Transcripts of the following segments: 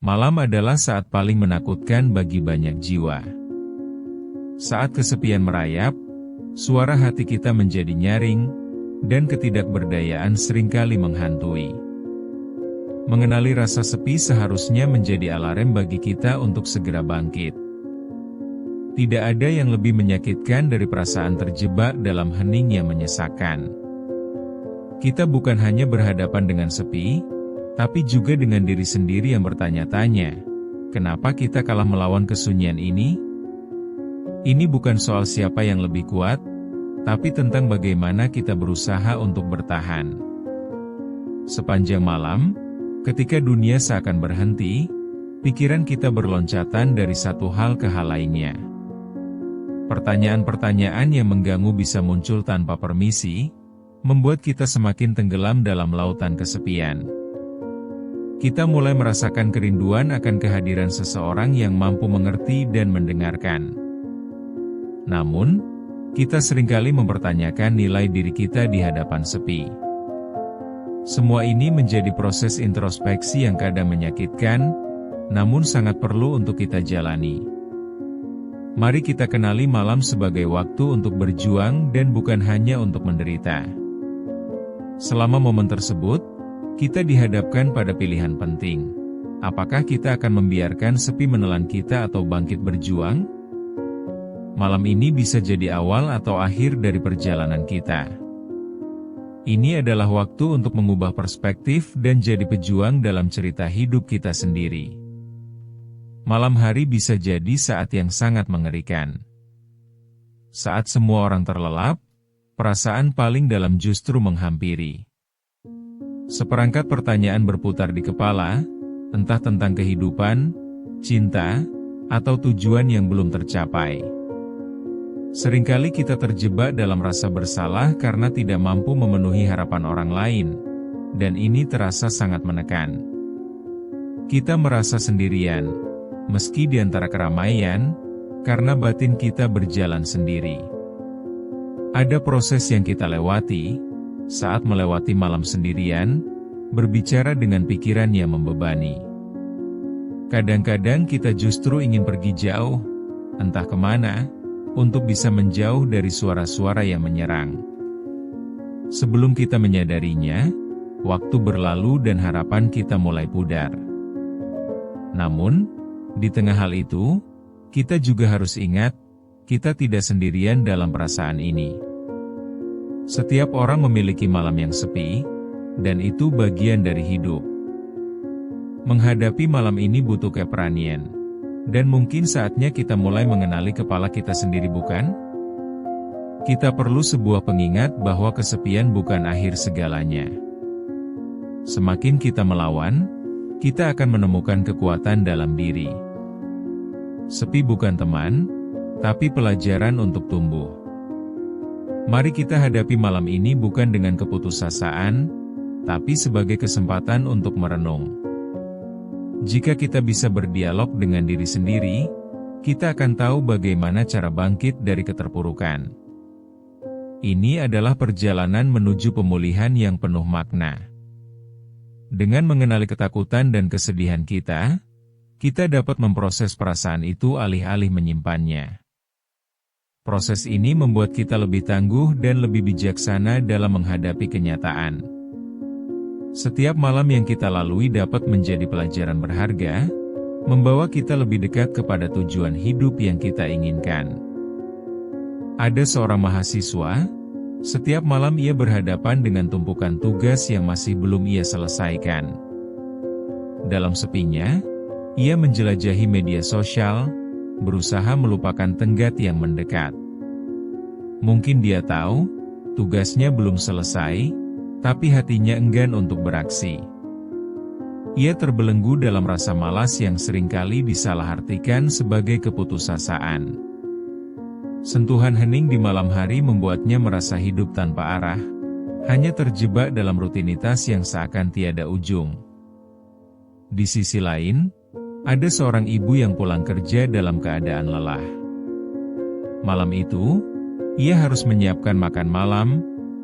Malam adalah saat paling menakutkan bagi banyak jiwa. Saat kesepian merayap, suara hati kita menjadi nyaring, dan ketidakberdayaan seringkali menghantui. Mengenali rasa sepi seharusnya menjadi alarm bagi kita untuk segera bangkit. Tidak ada yang lebih menyakitkan dari perasaan terjebak dalam hening yang menyesakkan. Kita bukan hanya berhadapan dengan sepi, tapi juga dengan diri sendiri yang bertanya-tanya, kenapa kita kalah melawan kesunyian ini? Ini bukan soal siapa yang lebih kuat, tapi tentang bagaimana kita berusaha untuk bertahan. Sepanjang malam, ketika dunia seakan berhenti, pikiran kita berloncatan dari satu hal ke hal lainnya. Pertanyaan-pertanyaan yang mengganggu bisa muncul tanpa permisi, membuat kita semakin tenggelam dalam lautan kesepian. Kita mulai merasakan kerinduan akan kehadiran seseorang yang mampu mengerti dan mendengarkan. Namun, kita seringkali mempertanyakan nilai diri kita di hadapan sepi. Semua ini menjadi proses introspeksi yang kadang menyakitkan, namun sangat perlu untuk kita jalani. Mari kita kenali malam sebagai waktu untuk berjuang dan bukan hanya untuk menderita. Selama momen tersebut, kita dihadapkan pada pilihan penting. Apakah kita akan membiarkan sepi menelan kita atau bangkit berjuang? Malam ini bisa jadi awal atau akhir dari perjalanan kita. Ini adalah waktu untuk mengubah perspektif dan jadi pejuang dalam cerita hidup kita sendiri. Malam hari bisa jadi saat yang sangat mengerikan. Saat semua orang terlelap, perasaan paling dalam justru menghampiri. Seperangkat pertanyaan berputar di kepala, entah tentang kehidupan, cinta, atau tujuan yang belum tercapai. Seringkali kita terjebak dalam rasa bersalah karena tidak mampu memenuhi harapan orang lain, dan ini terasa sangat menekan. Kita merasa sendirian, meski di antara keramaian, karena batin kita berjalan sendiri. Ada proses yang kita lewati, saat melewati malam sendirian, berbicara dengan pikiran yang membebani. Kadang-kadang kita justru ingin pergi jauh, entah kemana, untuk bisa menjauh dari suara-suara yang menyerang. Sebelum kita menyadarinya, waktu berlalu dan harapan kita mulai pudar. Namun, di tengah hal itu, kita juga harus ingat, kita tidak sendirian dalam perasaan ini. Setiap orang memiliki malam yang sepi, dan itu bagian dari hidup. Menghadapi malam ini butuh keberanian, dan mungkin saatnya kita mulai mengenali kepala kita sendiri, bukan? Kita perlu sebuah pengingat bahwa kesepian bukan akhir segalanya. Semakin kita melawan, kita akan menemukan kekuatan dalam diri. Sepi bukan teman, tapi pelajaran untuk tumbuh. Mari kita hadapi malam ini bukan dengan keputusasaan, tapi sebagai kesempatan untuk merenung. Jika kita bisa berdialog dengan diri sendiri, kita akan tahu bagaimana cara bangkit dari keterpurukan. Ini adalah perjalanan menuju pemulihan yang penuh makna. Dengan mengenali ketakutan dan kesedihan kita dapat memproses perasaan itu alih-alih menyimpannya. Proses ini membuat kita lebih tangguh dan lebih bijaksana dalam menghadapi kenyataan. Setiap malam yang kita lalui dapat menjadi pelajaran berharga, membawa kita lebih dekat kepada tujuan hidup yang kita inginkan. Ada seorang mahasiswa, setiap malam ia berhadapan dengan tumpukan tugas yang masih belum ia selesaikan. Dalam sepinya, ia menjelajahi media sosial, berusaha melupakan tenggat yang mendekat. Mungkin dia tahu, tugasnya belum selesai, tapi hatinya enggan untuk beraksi. Ia terbelenggu dalam rasa malas yang seringkali disalahartikan sebagai keputusasaan. Sentuhan hening di malam hari membuatnya merasa hidup tanpa arah, hanya terjebak dalam rutinitas yang seakan tiada ujung. Di sisi lain, ada seorang ibu yang pulang kerja dalam keadaan lelah. Malam itu, ia harus menyiapkan makan malam,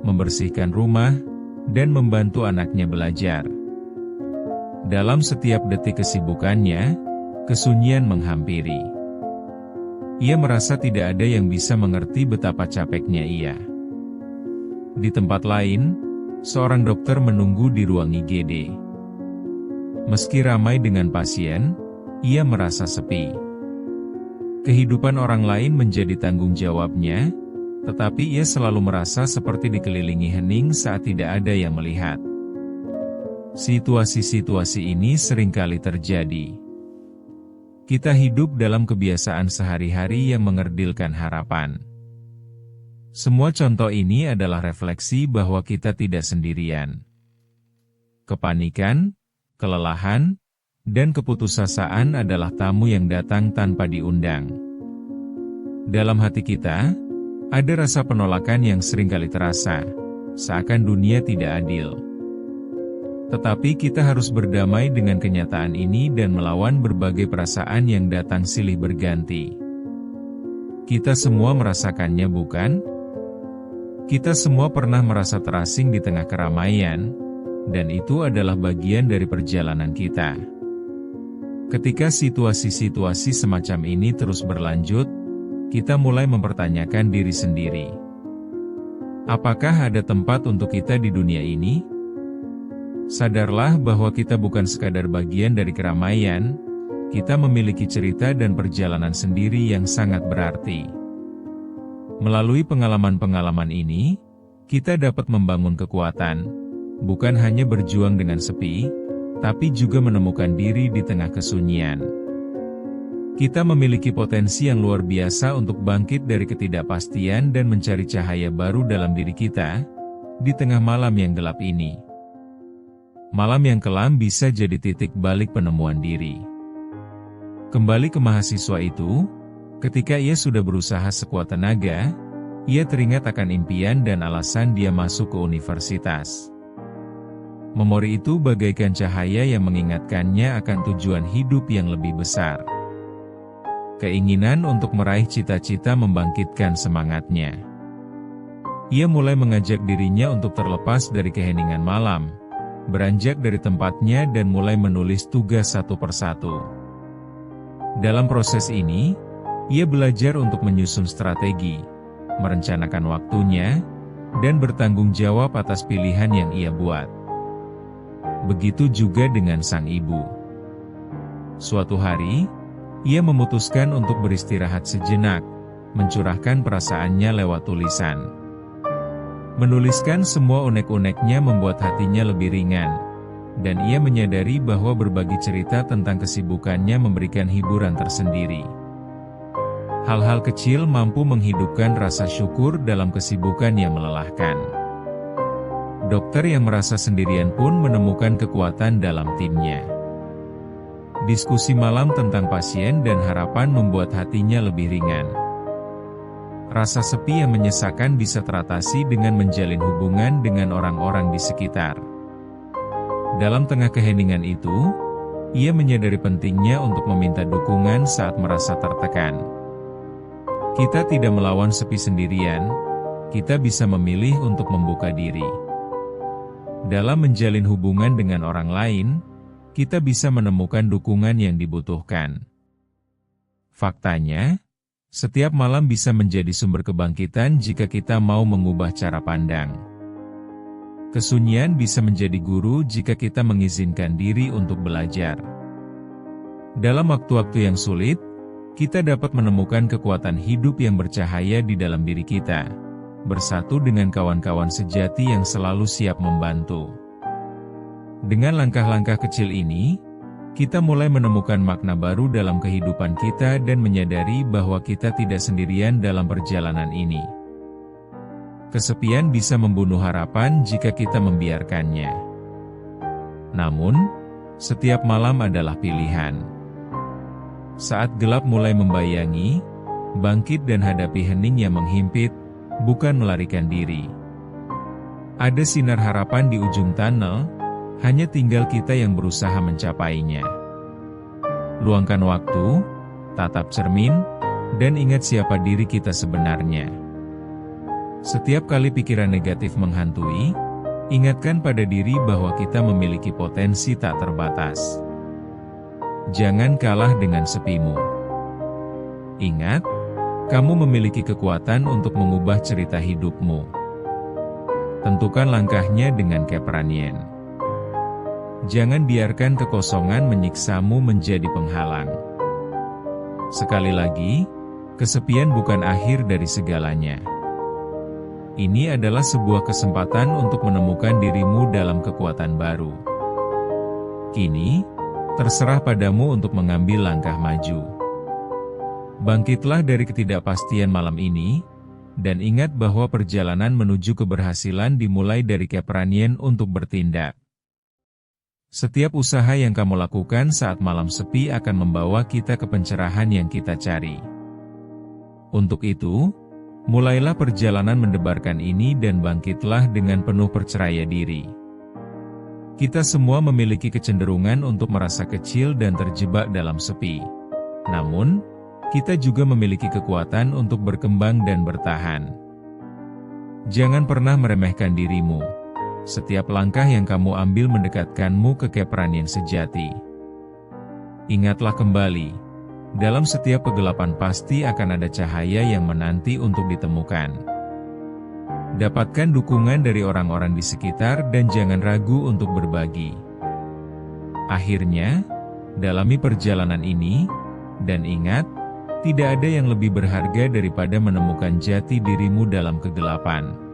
membersihkan rumah, dan membantu anaknya belajar. Dalam setiap detik kesibukannya, kesunyian menghampiri. Ia merasa tidak ada yang bisa mengerti betapa capeknya ia. Di tempat lain, seorang dokter menunggu di ruang IGD. Meski ramai dengan pasien, ia merasa sepi. Kehidupan orang lain menjadi tanggung jawabnya, tetapi ia selalu merasa seperti dikelilingi hening saat tidak ada yang melihat. Situasi-situasi ini seringkali terjadi. Kita hidup dalam kebiasaan sehari-hari yang mengerdilkan harapan. Semua contoh ini adalah refleksi bahwa kita tidak sendirian. Kepanikan, kelelahan, dan keputusasaan adalah tamu yang datang tanpa diundang. Dalam hati kita, ada rasa penolakan yang seringkali terasa, seakan dunia tidak adil. Tetapi kita harus berdamai dengan kenyataan ini dan melawan berbagai perasaan yang datang silih berganti. Kita semua merasakannya, bukan? Kita semua pernah merasa terasing di tengah keramaian, dan itu adalah bagian dari perjalanan kita. Ketika situasi-situasi semacam ini terus berlanjut, kita mulai mempertanyakan diri sendiri. Apakah ada tempat untuk kita di dunia ini? Sadarlah bahwa kita bukan sekadar bagian dari keramaian, kita memiliki cerita dan perjalanan sendiri yang sangat berarti. Melalui pengalaman-pengalaman ini, kita dapat membangun kekuatan, bukan hanya berjuang dengan sepi, tapi juga menemukan diri di tengah kesunyian. Kita memiliki potensi yang luar biasa untuk bangkit dari ketidakpastian dan mencari cahaya baru dalam diri kita, di tengah malam yang gelap ini. Malam yang kelam bisa jadi titik balik penemuan diri. Kembali ke mahasiswa itu, ketika ia sudah berusaha sekuat tenaga, ia teringat akan impian dan alasan dia masuk ke universitas. Memori itu bagaikan cahaya yang mengingatkannya akan tujuan hidup yang lebih besar. Keinginan untuk meraih cita-cita membangkitkan semangatnya. Ia mulai mengajak dirinya untuk terlepas dari keheningan malam, beranjak dari tempatnya dan mulai menulis tugas satu persatu. Dalam proses ini, ia belajar untuk menyusun strategi, merencanakan waktunya, dan bertanggung jawab atas pilihan yang ia buat. Begitu juga dengan sang ibu. Suatu hari, ia memutuskan untuk beristirahat sejenak, mencurahkan perasaannya lewat tulisan. Menuliskan semua unek-uneknya membuat hatinya lebih ringan, dan ia menyadari bahwa berbagi cerita tentang kesibukannya memberikan hiburan tersendiri. Hal-hal kecil mampu menghidupkan rasa syukur dalam kesibukan yang melelahkan. Dokter yang merasa sendirian pun menemukan kekuatan dalam timnya. Diskusi malam tentang pasien dan harapan membuat hatinya lebih ringan. Rasa sepi yang menyesakan bisa teratasi dengan menjalin hubungan dengan orang-orang di sekitar. Dalam tengah keheningan itu, ia menyadari pentingnya untuk meminta dukungan saat merasa tertekan. Kita tidak melawan sepi sendirian, kita bisa memilih untuk membuka diri. Dalam menjalin hubungan dengan orang lain, kita bisa menemukan dukungan yang dibutuhkan. Faktanya, setiap malam bisa menjadi sumber kebangkitan jika kita mau mengubah cara pandang. Kesunyian bisa menjadi guru jika kita mengizinkan diri untuk belajar. Dalam waktu-waktu yang sulit, kita dapat menemukan kekuatan hidup yang bercahaya di dalam diri kita, bersatu dengan kawan-kawan sejati yang selalu siap membantu. Dengan langkah-langkah kecil ini, kita mulai menemukan makna baru dalam kehidupan kita dan menyadari bahwa kita tidak sendirian dalam perjalanan ini. Kesepian bisa membunuh harapan jika kita membiarkannya. Namun, setiap malam adalah pilihan. Saat gelap mulai membayangi, bangkit dan hadapi hening yang menghimpit, bukan melarikan diri. Ada sinar harapan di ujung tunnel, hanya tinggal kita yang berusaha mencapainya. Luangkan waktu, tatap cermin, dan ingat siapa diri kita sebenarnya. Setiap kali pikiran negatif menghantui, Ingatkan pada diri bahwa kita memiliki potensi tak terbatas. Jangan kalah dengan sepimu. Ingat, kamu memiliki kekuatan untuk mengubah cerita hidupmu. Tentukan langkahnya dengan keberanian. Jangan biarkan kekosongan menyiksamu menjadi penghalang. Sekali lagi, kesepian bukan akhir dari segalanya. Ini adalah sebuah kesempatan untuk menemukan dirimu dalam kekuatan baru. Kini, terserah padamu untuk mengambil langkah maju. Bangkitlah dari ketidakpastian malam ini, dan ingat bahwa perjalanan menuju keberhasilan dimulai dari keberanian untuk bertindak. Setiap usaha yang kamu lakukan saat malam sepi akan membawa kita ke pencerahan yang kita cari. Untuk itu, mulailah perjalanan mendebarkan ini dan bangkitlah dengan penuh percaya diri. Kita semua memiliki kecenderungan untuk merasa kecil dan terjebak dalam sepi. Namun, kita juga memiliki kekuatan untuk berkembang dan bertahan. Jangan pernah meremehkan dirimu. Setiap langkah yang kamu ambil mendekatkanmu ke keberanian sejati. Ingatlah kembali, dalam setiap kegelapan pasti akan ada cahaya yang menanti untuk ditemukan. Dapatkan dukungan dari orang-orang di sekitar dan jangan ragu untuk berbagi. Akhirnya, dalami perjalanan ini, dan ingat, tidak ada yang lebih berharga daripada menemukan jati dirimu dalam kegelapan.